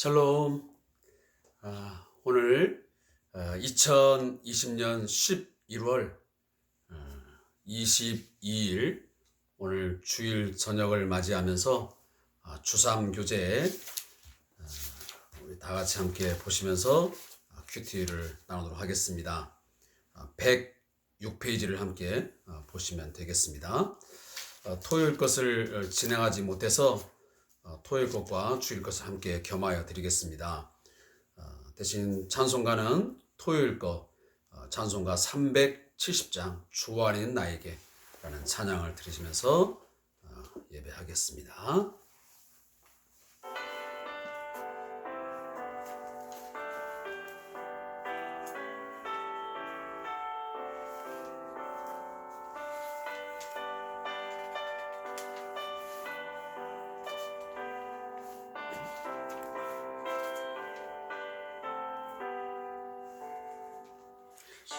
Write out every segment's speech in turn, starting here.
샬롬. 오늘 2020년 11월 22일 오늘 주일 저녁을 맞이하면서 주삼교제 우리 다 같이 함께 보시면서 큐티를 나누도록 하겠습니다. 106페이지를 함께 보시면 되겠습니다. 토요일 것을 진행하지 못해서 토요일 것과 주일 것을 함께 겸하여 드리겠습니다. 대신 찬송가는 토요일 것 찬송가 370장 주 안인 나에게 라는 찬양을 들으시면서 예배하겠습니다.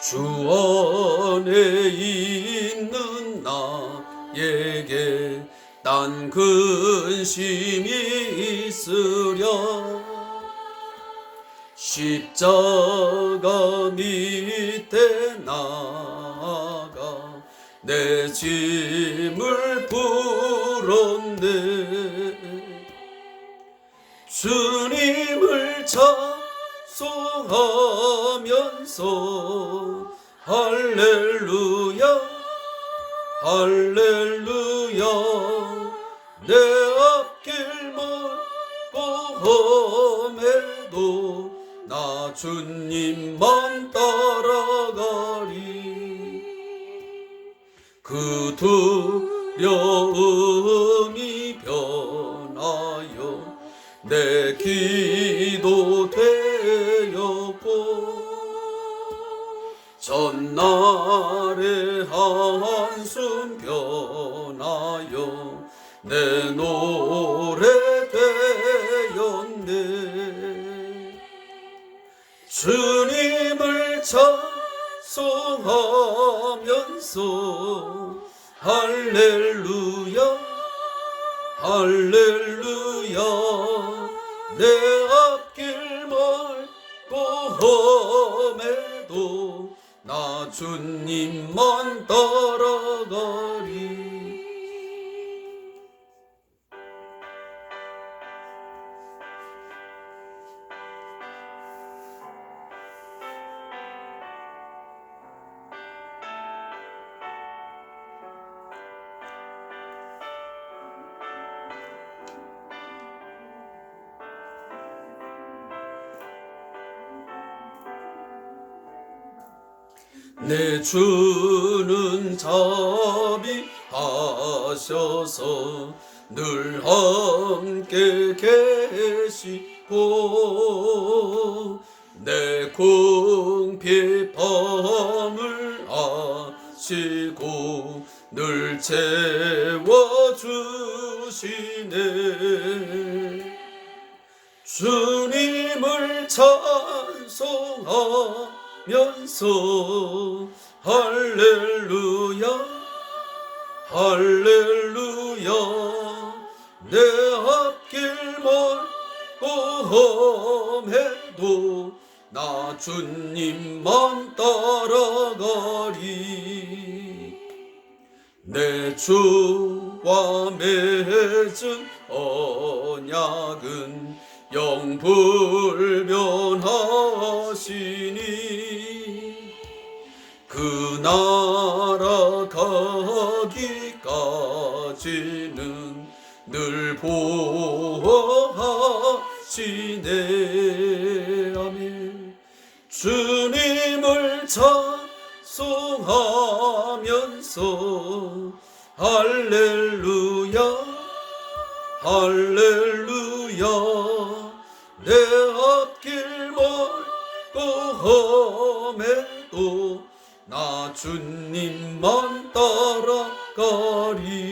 주 안에 있는 나에게 난 근심이 있으랴. 십자가 밑에 나가 내 짐을 풀었네. 주님을 찬송하면서 할렐루야 할렐루야. 내 앞길 멀고 험해도 나 주님만 따라가리. 그 두려움이 변하여 내 기도 되었고 전날의 한숨 변하여 내 노래 되었네. 주님을 찬송하면서 할렐루야 할렐루야. 내 앞길 멀고 험해도 나 주님만 따라가리. 내 주는 자비하셔서 늘 함께 계시고 내 궁핍함을 아시고 늘 채워주시네. 주님을 찬송하면서 할렐루야 할렐루야. 내 앞길 멀고 험해도 나 주님만 따라가리. 내 주와 맺은 언약은 영불변하시니 그 나라 가기까지는 늘 보호하시네. 아멘. 주님을 찬송하면서 할렐루야 할렐루야. 내 앞길 멀고 험해도 나 주님만 따라가리.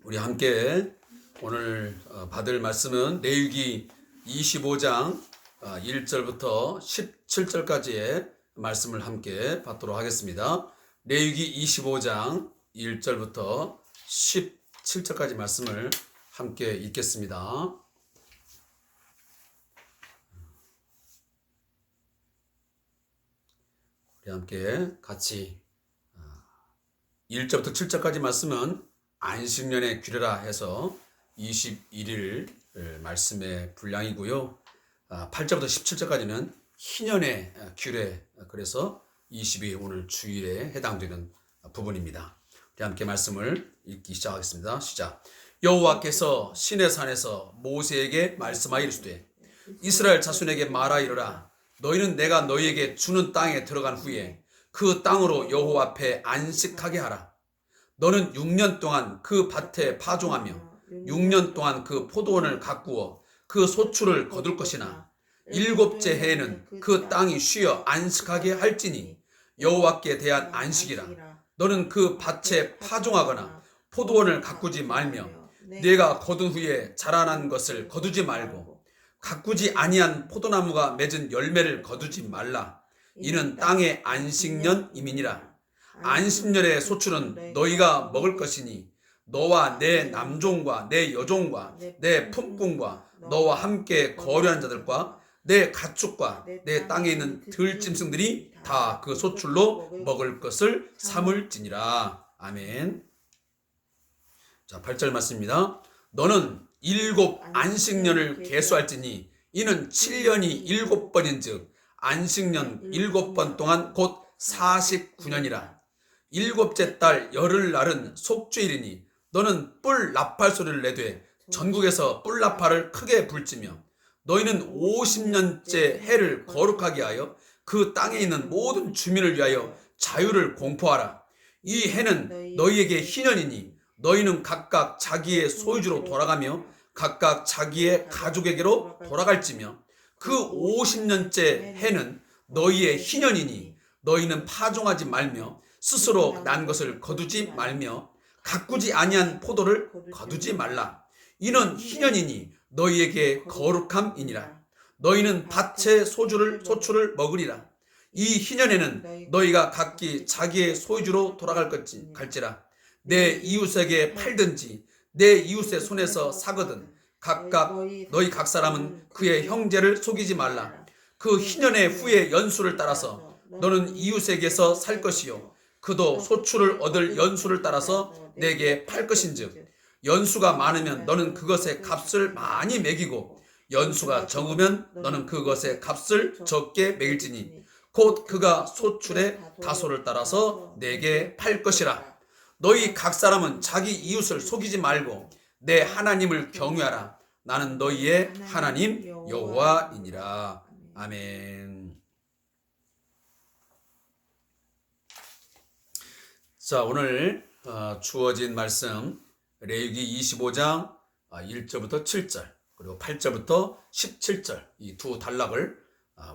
우리 함께 오늘 받을 말씀은 레위기 25장 1절부터 17절까지의 말씀을 함께 받도록 하겠습니다. 레위기 25장 1절부터 17절까지 말씀을 함께 읽겠습니다. 우리 함께 같이 1절부터 7절까지 말씀은 안식년의 규례라 해서 21일 말씀의 분량이고요. 8절부터 17절까지는 희년의 규례, 그래서 20일 오늘 주일에 해당되는 부분입니다. 우리 함께 말씀을 읽기 시작하겠습니다. 시작. 여호와께서 시내산에서 모세에게 말씀하여 이르시되 이스라엘 자손에게 말하 이르라. 너희는 내가 너희에게 주는 땅에 들어간 후에 그 땅으로 여호와 앞에 안식하게 하라. 너는 6년 동안 그 밭에 파종하며 6년 동안 그 포도원을 가꾸어 그 소출을 거둘 것이나 7째 해에는 그 땅이 쉬어 안식하게 할지니 여호와께 대한 안식이라. 너는 그 밭에 파종하거나 포도원을 가꾸지 말며 네가 거둔 후에 자라난 것을 거두지 말고 가꾸지 아니한 포도나무가 맺은 열매를 거두지 말라. 이는 땅의 안식년임이니라. 안식년의 소출은 너희가 먹을 것이니 너와 내 남종과 내 여종과 내 품꾼과 너와 함께 거류한 자들과 내 가축과 내 땅에 있는 들짐승들이 다 그 소출로 먹을 것을 삼을지니라. 아멘. 자, 8절 말씀입니다. 너는 7 안식년을 계수할지니 이는 7년이 7번인즉 안식년 7번 동안 곧 49년이라. 7째 달 열흘날은 속주일이니 너는 뿔 나팔 소리를 내되 전국에서 뿔 나팔을 크게 불지며 너희는 50년째 해를 거룩하게 하여 그 땅에 있는 모든 주민을 위하여 자유를 공포하라. 이 해는 너희에게 희년이니 너희는 각각 자기의 소유주로 돌아가며 각각 자기의 가족에게로 돌아갈지며 그 50년째 해는 너희의 희년이니 너희는 파종하지 말며 스스로 난 것을 거두지 말며 가꾸지 아니한 포도를 거두지 말라. 이는 희년이니 너희에게 거룩함이니라. 너희는 밭의 소출을 먹으리라. 이 희년에는 너희가 각기 자기의 소유주로 갈지라. 내 이웃에게 팔든지 내 이웃의 손에서 사거든 각각 너희 각 사람은 그의 형제를 속이지 말라. 그 희년의 후의 연수를 따라서 너는 이웃에게서 살 것이요 그도 소출을 얻을 연수를 따라서 내게 팔 것인즉 연수가 많으면 너는 그것의 값을 많이 매기고 연수가 적으면 너는 그것의 값을 적게 매길지니 곧 그가 소출의 다소를 따라서 내게 팔 것이라. 너희 각 사람은 자기 이웃을 속이지 말고 내 하나님을 경외하라. 나는 너희의 하나님 여호와이니라. 아멘. 자, 오늘 주어진 말씀 레위기 25장 1절부터 7절 그리고 8절부터 17절 이 두 단락을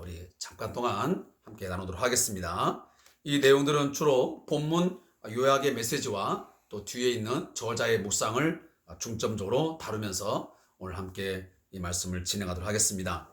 우리 잠깐 동안 함께 나누도록 하겠습니다. 이 내용들은 주로 본문 요약의 메시지와 또 뒤에 있는 저자의 묵상을 중점적으로 다루면서 오늘 함께 이 말씀을 진행하도록 하겠습니다.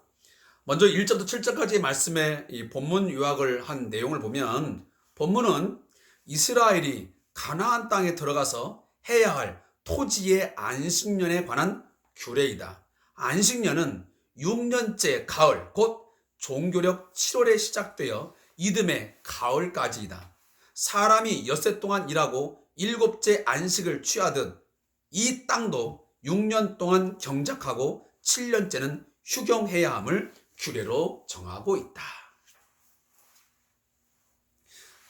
먼저 1절부터 7절까지의 말씀의 이 본문 요약을 한 내용을 보면 본문은 이스라엘이 가나안 땅에 들어가서 해야 할 토지의 안식년에 관한 규례이다. 안식년은 6년째 가을 곧 종교력 7월에 시작되어 이듬해 가을까지이다. 사람이 엿새 동안 일하고 7째 안식을 취하듯 이 땅도 6년 동안 경작하고 7년째는 휴경해야 함을 규례로 정하고 있다.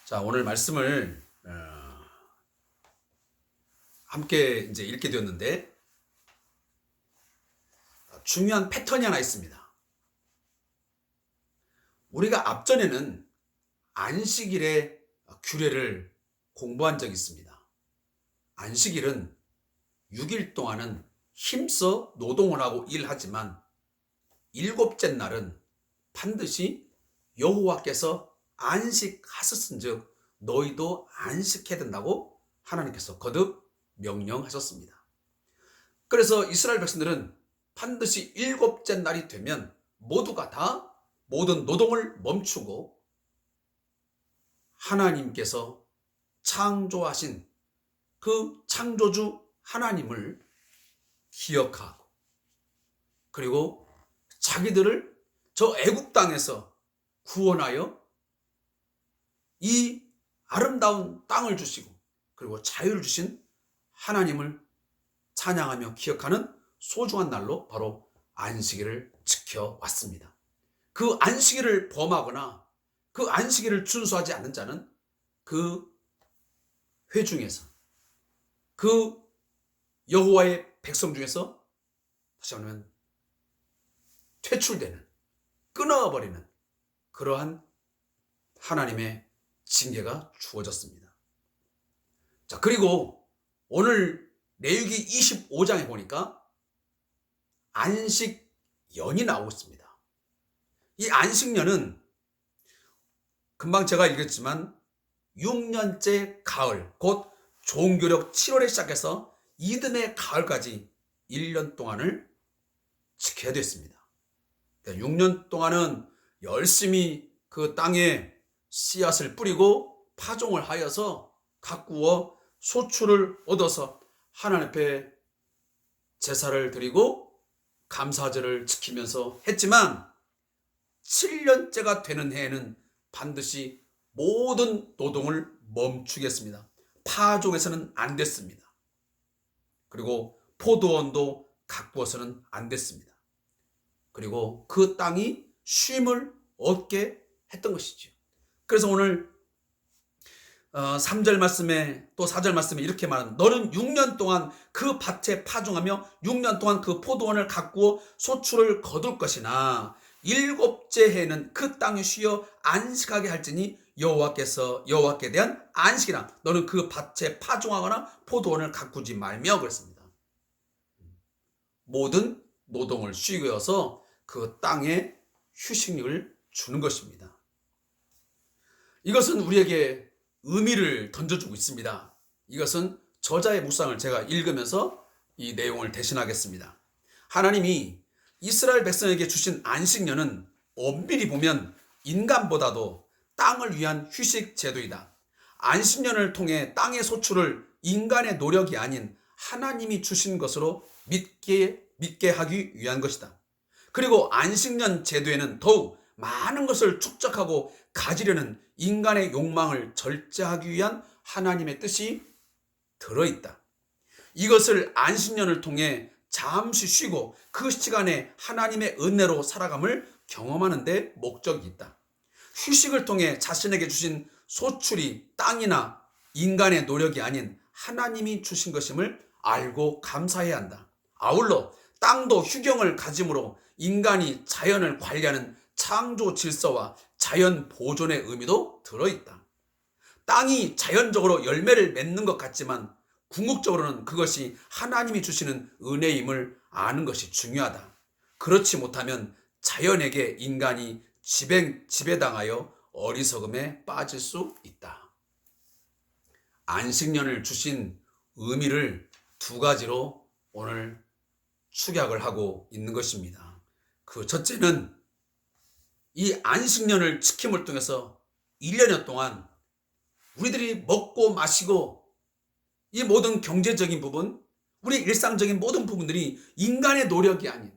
자, 오늘 말씀을 함께 이제 읽게 되었는데 중요한 패턴이 하나 있습니다. 우리가 앞전에는 안식일의 규례를 공부한 적이 있습니다. 안식일은 6일 동안은 힘써 노동을 하고 일하지만 7째 날은 반드시 여호와께서 안식하셨은즉 너희도 안식해야 된다고 하나님께서 거듭 명령하셨습니다. 그래서 이스라엘 백성들은 반드시 7째 날이 되면 모두가 다 모든 노동을 멈추고 하나님께서 창조하신 그 창조주 하나님을 기억하고, 그리고 자기들을 저 애굽 땅에서 구원하여 이 아름다운 땅을 주시고 그리고 자유를 주신 하나님을 찬양하며 기억하는 소중한 날로 바로 안식일을 지켜왔습니다. 그 안식일을 범하거나 그 안식일을 준수하지 않는 자는 그 회중에서, 그 여호와의 백성 중에서 다시 말하면 퇴출되는, 끊어버리는 그러한 하나님의 징계가 주어졌습니다. 자, 그리고 오늘 레위기 25장에 보니까 안식년이 나오고 있습니다. 이 안식년은 금방 제가 읽었지만 6년째 가을, 곧 종교력 7월에 시작해서 이듬해 가을까지 1년 동안을 지켜야 됐습니다. 6년 동안은 열심히 그 땅에 씨앗을 뿌리고 파종을 하여서 가꾸어 소출을 얻어서 하나님 앞에 제사를 드리고 감사절을 지키면서 했지만 7년째가 되는 해에는 반드시 모든 노동을 멈추겠습니다. 파종에서는 안 됐습니다. 그리고 포도원도 가꾸어서는 안 됐습니다. 그리고 그 땅이 쉼을 얻게 했던 것이죠. 그래서 오늘 3절 말씀에 또 4절 말씀에 이렇게 말하는, 너는 6년 동안 그 밭에 파종하며 6년 동안 그 포도원을 가꾸어 소출을 거둘 것이나 7째 해는 그 땅에 쉬어 안식하게 할지니 여호와께 대한 안식이라. 너는 그 밭에 파종하거나 포도원을 가꾸지 말며 그랬습니다. 모든 노동을 쉬어서 그 땅에 휴식을 주는 것입니다. 이것은 우리에게 의미를 던져주고 있습니다. 이것은 저자의 묵상을 제가 읽으면서 이 내용을 대신하겠습니다. 하나님이 이스라엘 백성에게 주신 안식년은 엄밀히 보면 인간보다도 땅을 위한 휴식 제도이다. 안식년을 통해 땅의 소출을 인간의 노력이 아닌 하나님이 주신 것으로 믿게 하기 위한 것이다. 그리고 안식년 제도에는 더욱 많은 것을 축적하고 가지려는 인간의 욕망을 절제하기 위한 하나님의 뜻이 들어있다. 이것을 안식년을 통해 잠시 쉬고 그 시간에 하나님의 은혜로 살아감을 경험하는 데 목적이 있다. 휴식을 통해 자신에게 주신 소출이 땅이나 인간의 노력이 아닌 하나님이 주신 것임을 알고 감사해야 한다. 아울러 땅도 휴경을 가짐으로 인간이 자연을 관리하는 창조 질서와 자연 보존의 의미도 들어있다. 땅이 자연적으로 열매를 맺는 것 같지만 궁극적으로는 그것이 하나님이 주시는 은혜임을 아는 것이 중요하다. 그렇지 못하면 자연에게 인간이 지배당하여 어리석음에 빠질 수 있다. 안식년을 주신 의미를 두 가지로 오늘 축약을 하고 있는 것입니다. 그 첫째는 이 안식년을 지킴을 통해서 1년여 동안 우리들이 먹고 마시고 이 모든 경제적인 부분, 우리 일상적인 모든 부분들이 인간의 노력이 아닌,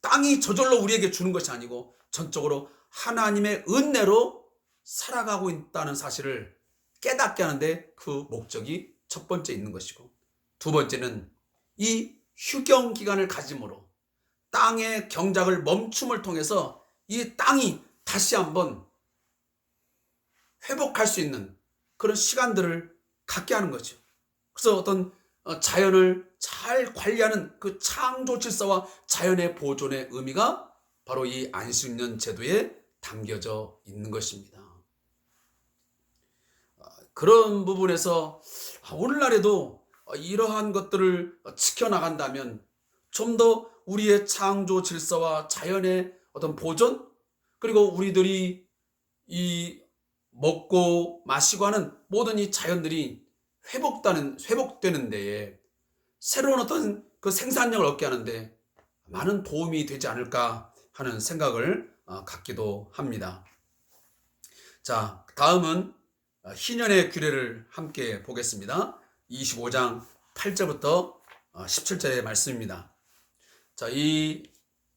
땅이 저절로 우리에게 주는 것이 아니고 전적으로 하나님의 은혜로 살아가고 있다는 사실을 깨닫게 하는데 그 목적이 첫 번째 있는 것이고, 두 번째는 이 휴경 기간을 가짐으로 땅의 경작을 멈춤을 통해서 이 땅이 다시 한번 회복할 수 있는 그런 시간들을 갖게 하는 거죠. 그래서 어떤 자연을 잘 관리하는 그 창조 질서와 자연의 보존의 의미가 바로 이 안식년 제도에 담겨져 있는 것입니다. 그런 부분에서 오늘날에도 이러한 것들을 지켜나간다면 좀 더 우리의 창조 질서와 자연의 어떤 보존, 그리고 우리들이 이 먹고 마시고 하는 모든 이 자연들이 회복되는 데에 새로운 어떤 그 생산력을 얻게 하는데 많은 도움이 되지 않을까 하는 생각을 갖기도 합니다. 자, 다음은 희년의 규례를 함께 보겠습니다. 25장 8절부터 17절의 말씀입니다. 자, 이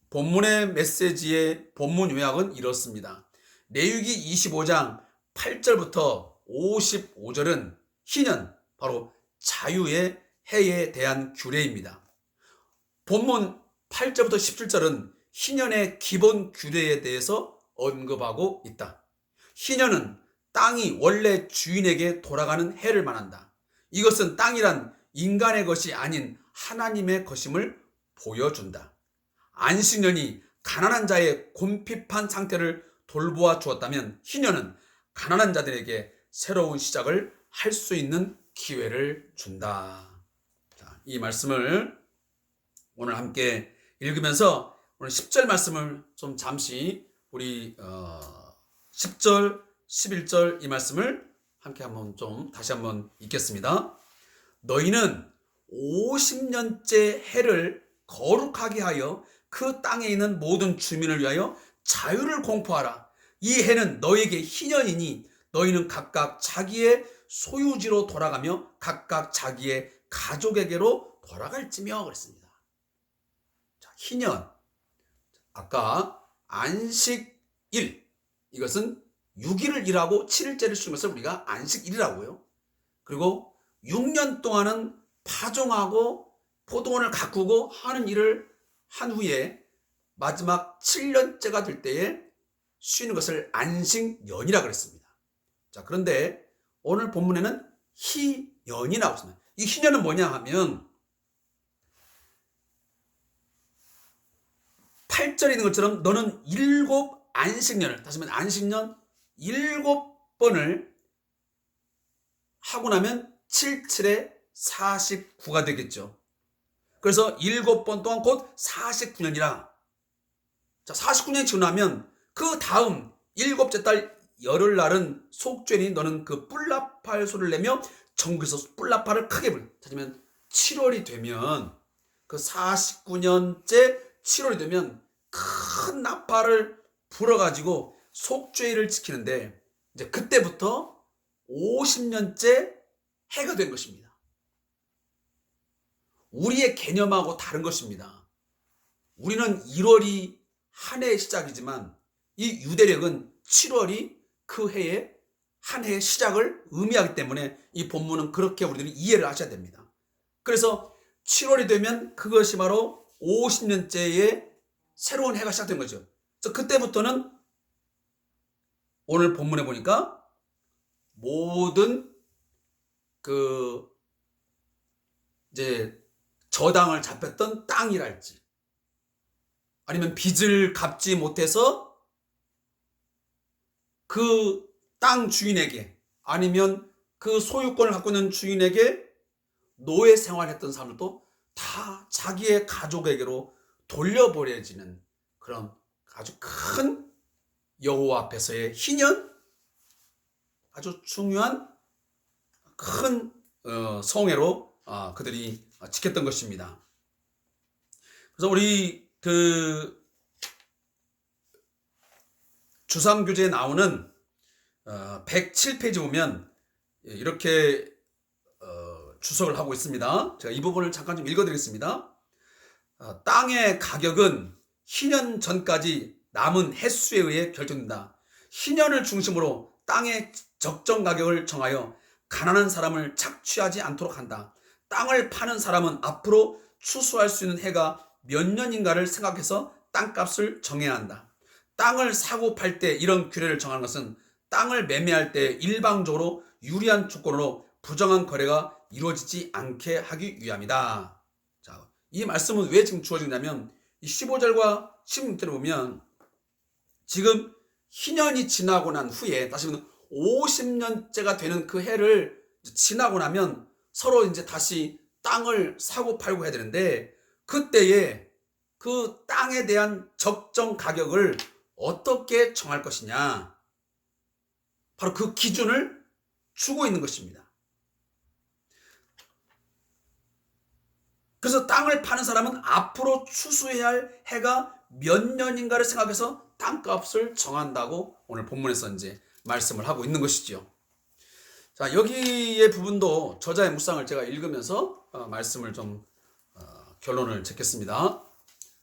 본문의 메시지의 본문 요약은 이렇습니다. 레위기 25장 8절부터 55절은 희년, 바로 자유의 해에 대한 규례입니다. 본문 8절부터 17절은 희년의 기본 규례에 대해서 언급하고 있다. 희년은 땅이 원래 주인에게 돌아가는 해를 말한다. 이것은 땅이란 인간의 것이 아닌 하나님의 것임을 보여준다. 안식년이 가난한 자의 곤핍한 상태를 돌보아 주었다면 희년은 가난한 자들에게 새로운 시작을 할 수 있는 기회를 준다. 자, 이 말씀을 오늘 함께 읽으면서 오늘 10절 말씀을 좀 잠시 우리 10절, 11절 이 말씀을 함께 다시 한번 읽겠습니다. 너희는 50년째 해를 거룩하게 하여 그 땅에 있는 모든 주민을 위하여 자유를 공포하라. 이 해는 너희에게 희년이니 너희는 각각 자기의 소유지로 돌아가며 각각 자기의 가족에게로 돌아갈지며 그랬습니다. 자, 희년. 아까 안식일. 이것은 6일을 일하고 7일째를 쉬는 것을 우리가 안식일이라고요. 그리고 6년 동안은 파종하고 포도원을 가꾸고 하는 일을 한 후에 마지막 7년째가 될 때에 쉬는 것을 안식년이라 그랬습니다. 자, 그런데 오늘 본문에는 희년이 나오고 있습니다. 이 희년은 뭐냐 하면 8절에 있는 것처럼 너는 7 안식년을, 다시 말하면 안식년 7번을 하고 나면 7, 7에 49가 되겠죠. 그래서 7번 동안 곧 49년이라. 자, 49년이 지고 나면 그 다음 7째 달 열흘날은 속죄니 너는 그 뿔나팔 소리를 내며 정글에서 뿔나팔을 크게 불. 찾으면 7월이 되면 그 49년째 7월이 되면 큰 나팔을 불어가지고 속죄일을 지키는데 이제 그때부터 50년째 해가 된 것입니다. 우리의 개념하고 다른 것입니다. 우리는 1월이 한 해의 시작이지만 이 유대력은 7월이 그 해의 한 해의 시작을 의미하기 때문에 이 본문은 그렇게 우리들이 이해를 하셔야 됩니다. 그래서 7월이 되면 그것이 바로 50년째의 새로운 해가 시작된 거죠. 그래서 그때부터는 오늘 본문에 보니까 모든 이제 저당을 잡혔던 땅이랄지 아니면 빚을 갚지 못해서 그 땅 주인에게 아니면 그 소유권을 갖고 있는 주인에게 노예 생활했던 사람들도 다 자기의 가족에게로 돌려보내지는 그런 아주 큰 여호와 앞에서의 희년, 아주 중요한 큰 성회로 그들이 지켰던 것입니다. 그래서 우리 주상교재에 나오는 107페이지 보면 이렇게 주석을 하고 있습니다. 제가 이 부분을 잠깐 좀 읽어드리겠습니다. 땅의 가격은 희년 전까지 남은 횟수에 의해 결정된다. 희년을 중심으로 땅의 적정 가격을 정하여 가난한 사람을 착취하지 않도록 한다. 땅을 파는 사람은 앞으로 추수할 수 있는 해가 몇 년인가를 생각해서 땅값을 정해야 한다. 땅을 사고 팔 때 이런 규례를 정하는 것은 땅을 매매할 때 일방적으로 유리한 조건으로 부정한 거래가 이루어지지 않게 하기 위함이다. 자, 이 말씀은 왜 지금 주어지냐면 이 15절과 16절을 보면 지금 희년이 지나고 난 후에 다시 말하면 50년째가 되는 그 해를 지나고 나면 서로 이제 다시 땅을 사고 팔고 해야 되는데 그때에 그 땅에 대한 적정 가격을 어떻게 정할 것이냐, 바로 그 기준을 주고 있는 것입니다. 그래서 땅을 파는 사람은 앞으로 추수해야 할 해가 몇 년인가를 생각해서 땅값을 정한다고 오늘 본문에서 이제 말씀을 하고 있는 것이지요. 자, 여기의 부분도 저자의 묵상을 제가 읽으면서 말씀을 좀 결론을 짓겠습니다.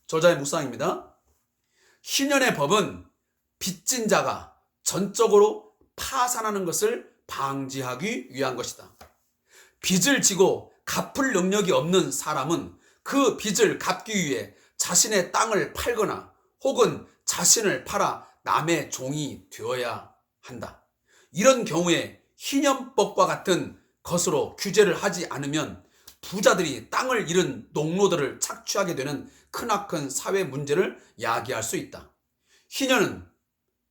저자의 묵상입니다. 희년의 법은 빚진 자가 전적으로 파산하는 것을 방지하기 위한 것이다. 빚을 지고 갚을 능력이 없는 사람은 그 빚을 갚기 위해 자신의 땅을 팔거나 혹은 자신을 팔아 남의 종이 되어야 한다. 이런 경우에 희년법과 같은 것으로 규제를 하지 않으면 부자들이 땅을 잃은 농노들을 착취하게 되는 크나큰 사회 문제를 야기할 수 있다. 희년은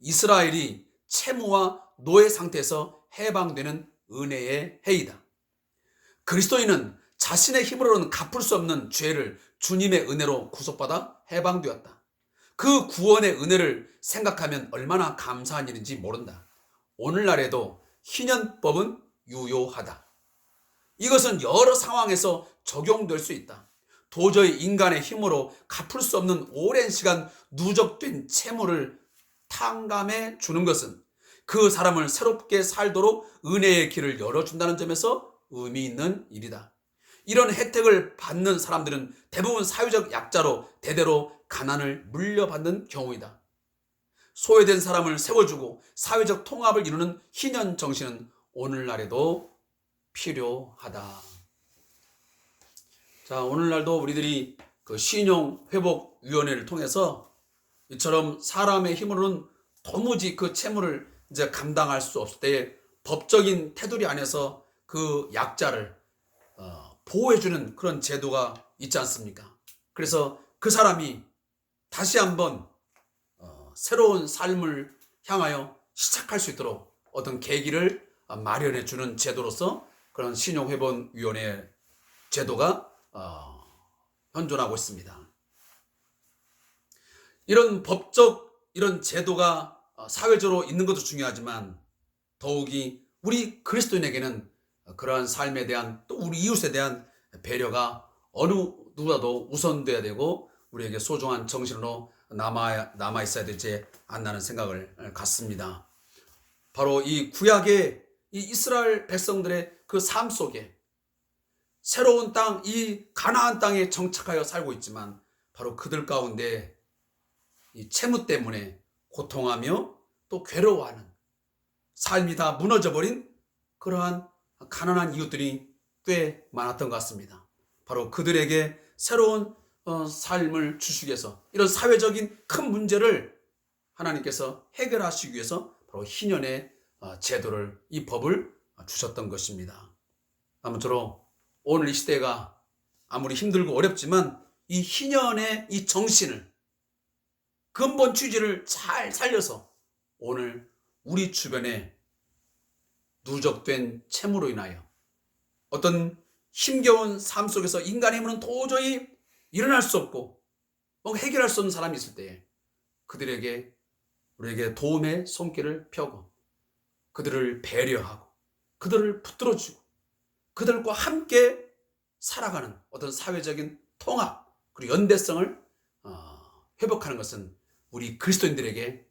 이스라엘이 채무와 노예 상태에서 해방되는 은혜의 해이다. 그리스도인은 자신의 힘으로는 갚을 수 없는 죄를 주님의 은혜로 구속받아 해방되었다. 그 구원의 은혜를 생각하면 얼마나 감사한 일인지 모른다. 오늘날에도 희년법은 유효하다. 이것은 여러 상황에서 적용될 수 있다. 도저히 인간의 힘으로 갚을 수 없는 오랜 시간 누적된 채무를 탕감해 주는 것은 그 사람을 새롭게 살도록 은혜의 길을 열어준다는 점에서 의미 있는 일이다. 이런 혜택을 받는 사람들은 대부분 사회적 약자로 대대로 가난을 물려받는 경우이다. 소외된 사람을 세워주고 사회적 통합을 이루는 희년 정신은 오늘날에도 필요하다. 자, 오늘날도 우리들이 그 신용회복위원회를 통해서 이처럼 사람의 힘으로는 도무지 그 채무를 이제 감당할 수 없을 때에 법적인 테두리 안에서 그 약자를 보호해주는 그런 제도가 있지 않습니까? 그래서 그 사람이 다시 한번 새로운 삶을 향하여 시작할 수 있도록 어떤 계기를 마련해주는 제도로서 그런 신용회복위원회 제도가 현존하고 있습니다. 이런 법적 이런 제도가 사회적으로 있는 것도 중요하지만 더욱이 우리 그리스도인에게는 그러한 삶에 대한 또 우리 이웃에 대한 배려가 어느 누구라도 우선돼야 되고 우리에게 소중한 정신으로 남아 있어야 되지 않나는 생각을 갖습니다. 바로 이 구약의 이 이스라엘 백성들의 그 삶 속에 새로운 땅, 이 가나안 땅에 정착하여 살고 있지만 바로 그들 가운데 이 채무 때문에 고통하며 또 괴로워하는 삶이 다 무너져버린 그러한 가난한 이웃들이 꽤 많았던 것 같습니다. 바로 그들에게 새로운 삶을 주시기 위해서 이런 사회적인 큰 문제를 하나님께서 해결하시기 위해서 바로 희년의 제도를, 이 법을 주셨던 것입니다. 아무쪼록 오늘 이 시대가 아무리 힘들고 어렵지만 이 희년의 이 정신을, 근본 취지를 잘 살려서 오늘 우리 주변에 누적된 채무로 인하여 어떤 힘겨운 삶 속에서 인간의 힘으로는 도저히 일어날 수 없고 뭔가 해결할 수 없는 사람이 있을 때에 그들에게, 우리에게 도움의 손길을 펴고 그들을 배려하고 그들을 붙들어주고 그들과 함께 살아가는 어떤 사회적인 통합 그리고 연대성을 회복하는 것은 우리 그리스도인들에게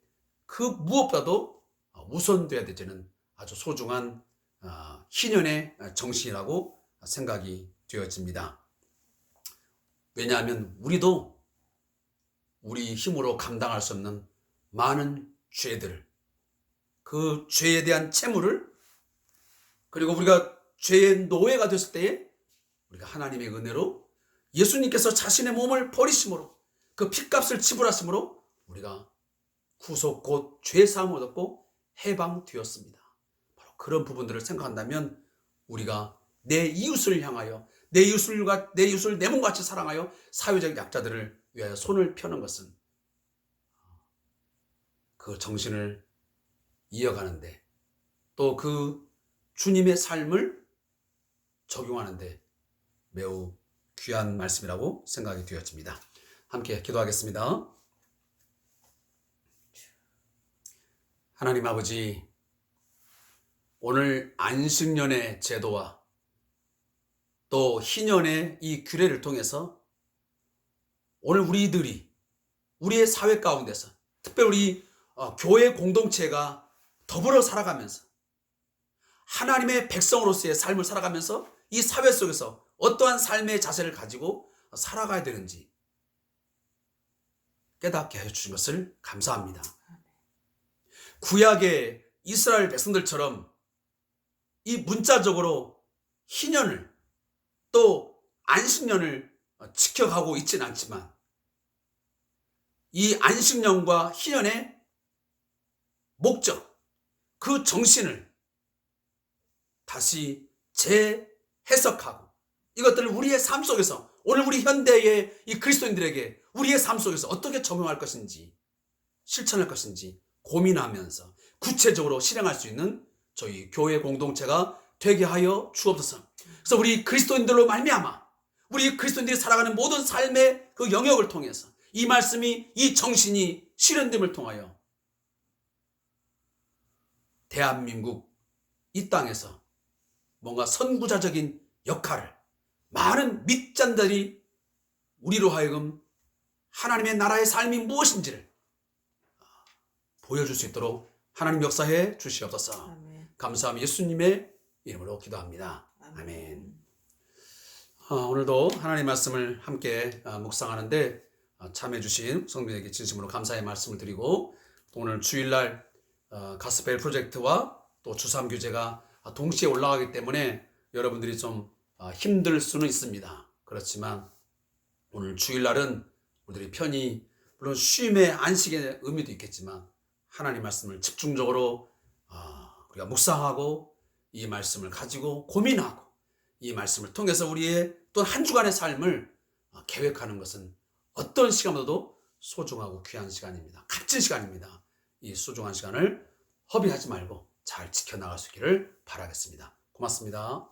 그 무엇보다도 우선돼야 되는 아주 소중한 희년의 정신이라고 생각이 되어집니다. 왜냐하면 우리도 우리 힘으로 감당할 수 없는 많은 죄들을, 그 죄에 대한 채무를, 그리고 우리가 죄의 노예가 됐을 때에 우리가 하나님의 은혜로 예수님께서 자신의 몸을 버리심으로 그 핏값을 지불하심으로 우리가 구속 곧 죄사함을 얻었고 해방되었습니다. 바로 그런 부분들을 생각한다면 우리가 내 이웃을 향하여 내 이웃을 내 몸같이 사랑하여 사회적 약자들을 위하여 손을 펴는 것은 그 정신을 이어가는데 또 그 주님의 삶을 적용하는데 매우 귀한 말씀이라고 생각이 되어집니다. 함께 기도하겠습니다. 하나님 아버지, 오늘 안식년의 제도와 또 희년의 이 규례를 통해서 오늘 우리들이 우리의 사회 가운데서 특별히 우리 교회 공동체가 더불어 살아가면서 하나님의 백성으로서의 삶을 살아가면서 이 사회 속에서 어떠한 삶의 자세를 가지고 살아가야 되는지 깨닫게 해주신 것을 감사합니다. 구약의 이스라엘 백성들처럼 이 문자적으로 희년을 또 안식년을 지켜가고 있지는 않지만 이 안식년과 희년의 목적, 그 정신을 다시 재해석하고 이것들을 우리의 삶 속에서 오늘 우리 현대의 이 그리스도인들에게 우리의 삶 속에서 어떻게 적용할 것인지 실천할 것인지 고민하면서 구체적으로 실행할 수 있는 저희 교회 공동체가 되게 하여 주옵소서. 그래서 우리 그리스도인들로 말미암아 우리 그리스도인들이 살아가는 모든 삶의 그 영역을 통해서 이 말씀이 이 정신이 실현됨을 통하여 대한민국 이 땅에서 뭔가 선구자적인 역할을 많은 밑잔들이 우리로 하여금 하나님의 나라의 삶이 무엇인지를 보여줄 수 있도록 하나님 역사해 주시옵소서. 아멘. 감사함 예수님의 이름으로 기도합니다. 아멘. 오늘도 하나님의 말씀을 함께 묵상하는데 참여해 주신 성도에게 진심으로 감사의 말씀을 드리고 또 오늘 주일날 가스펠 프로젝트와 또 주삼교제가 동시에 올라가기 때문에 여러분들이 좀 힘들 수는 있습니다. 그렇지만 오늘 주일날은 우리들이 편히 물론 쉼의 안식의 의미도 있겠지만 하나님 말씀을 집중적으로 우리가 묵상하고 이 말씀을 가지고 고민하고 이 말씀을 통해서 우리의 또 한 주간의 삶을 계획하는 것은 어떤 시간보다도 소중하고 귀한 시간입니다. 값진 시간입니다. 이 소중한 시간을 허비하지 말고 잘 지켜나갈 수 있기를 바라겠습니다. 고맙습니다.